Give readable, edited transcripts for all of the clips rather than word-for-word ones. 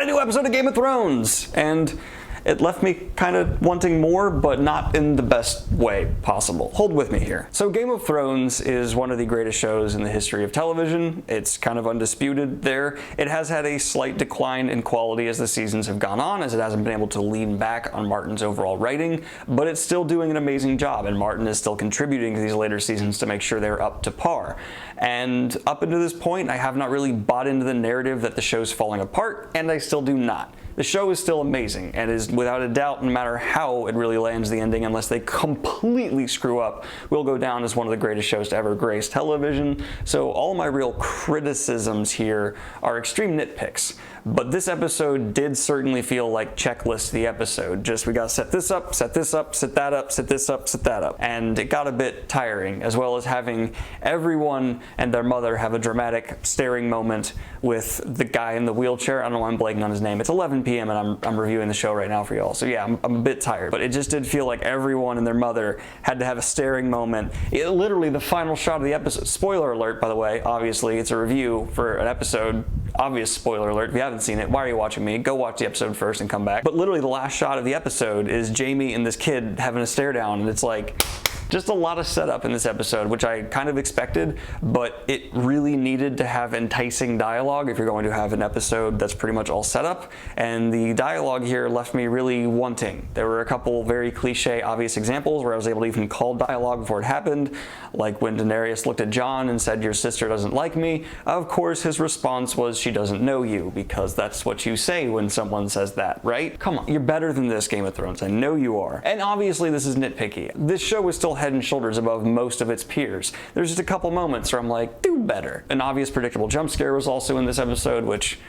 a new episode of Game of Thrones, and it left me kind of wanting more, but not in the best way possible. Hold with me here. So Game of Thrones is one of the greatest shows in the history of television. It's kind of undisputed there. It has had a slight decline in quality as the seasons have gone on, as it hasn't been able to lean back on Martin's overall writing, but it's still doing an amazing job, and Martin is still contributing to these later seasons to make sure they're up to par. And up until this point, I have not really bought into the narrative that the show's falling apart, and I still do not. The show is still amazing and is without a doubt, no matter how it really lands the ending, unless they completely screw up, will go down as one of the greatest shows to ever grace television. So all my real criticisms here are extreme nitpicks. But this episode did certainly feel like checklist the episode. Just we gotta set this up, set this up, set that up, set this up, set that up. And it got a bit tiring, as well as having everyone and their mother have a dramatic staring moment with the guy in the wheelchair. I don't know why I'm blanking on his name. It's 11 p.m. and I'm reviewing the show right now for y'all. So yeah, I'm a bit tired. But it just did feel like everyone and their mother had to have a staring moment. Literally the final shot of the episode. Spoiler alert, by the way. Obviously, it's a review for an episode. Obvious spoiler alert. If you haven't seen it, why are you watching me? Go watch the episode first and come back. But literally the last shot of the episode is Jaime and this kid having a stare down, and it's like just a lot of setup in this episode, which I kind of expected, but it really needed to have enticing dialogue if you're going to have an episode that's pretty much all set up, and the dialogue here left me really wanting. There were a couple very cliche, obvious examples where I was able to even call dialogue before it happened, like when Daenerys looked at Jon and said, "Your sister doesn't like me." Of course, his response was, "She doesn't know you," because that's what you say when someone says that, right? Come on, you're better than this, Game of Thrones. I know you are. And obviously this is nitpicky. This show is still head and shoulders above most of its peers. There's just a couple moments where I'm like, do better. An obvious predictable jump scare was also in this episode, which,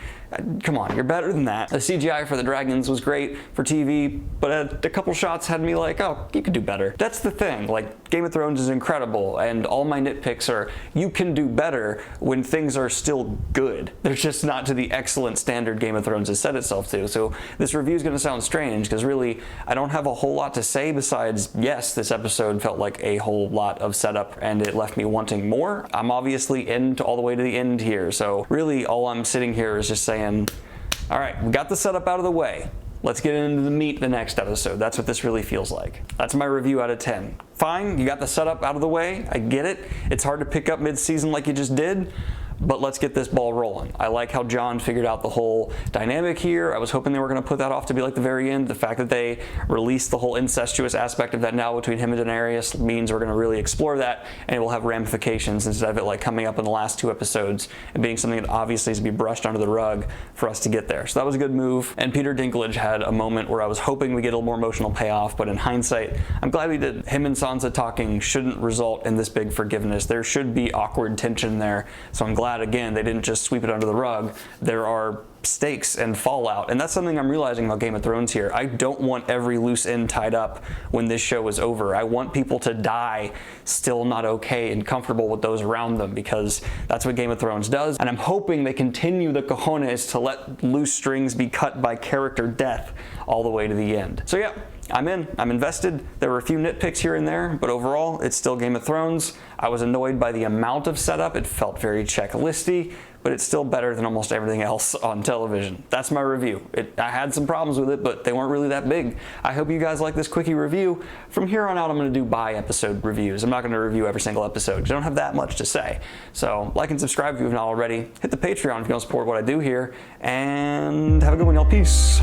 come on, you're better than that. The CGI for the dragons was great for TV, but a couple shots had me like, oh, you could do better. That's the thing, like, Game of Thrones is incredible, and all my nitpicks are, you can do better when things are still good. They're just not to the excellent standard Game of Thrones has set itself to. So this review is going to sound strange, because really, I don't have a whole lot to say besides, yes, this episode felt like a whole lot of setup, and it left me wanting more. I'm obviously all the way to the end here, so really all I'm sitting here is just saying, all right, we got the setup out of the way. Let's get into the meat the next episode. That's what this really feels like. That's my review out of 10. Fine, you got the setup out of the way. I get it. It's hard to pick up mid-season like you just did, but let's get this ball rolling. I like how Jon figured out the whole dynamic here. I was hoping they were going to put that off to be like the very end. The fact that they released the whole incestuous aspect of that now between him and Daenerys means we're going to really explore that, and it will have ramifications instead of it like coming up in the last 2 episodes and being something that obviously is to be brushed under the rug for us to get there. So that was a good move. And Peter Dinklage had a moment where I was hoping we get a little more emotional payoff, but in hindsight, I'm glad we did. Him and Sansa talking shouldn't result in this big forgiveness. There should be awkward tension there. So I'm glad, again, they didn't just sweep it under the rug. There are stakes and fallout, and that's something I'm realizing about Game of Thrones here. I don't want every loose end tied up when this show is over. I want people to die still not okay and comfortable with those around them, because that's what Game of Thrones does, and I'm hoping they continue the cojones to let loose strings be cut by character death all the way to the end. So yeah, I'm in. I'm invested. There were a few nitpicks here and there, but overall, it's still Game of Thrones. I was annoyed by the amount of setup. It felt very checklisty, but it's still better than almost everything else on television. That's my review. I had some problems with it, but they weren't really that big. I hope you guys like this quickie review. From here on out, I'm going to do by-episode reviews. I'm not going to review every single episode, because I don't have that much to say. So like and subscribe if you've not already. Hit the Patreon if you want to support what I do here, and have a good one, y'all. Peace.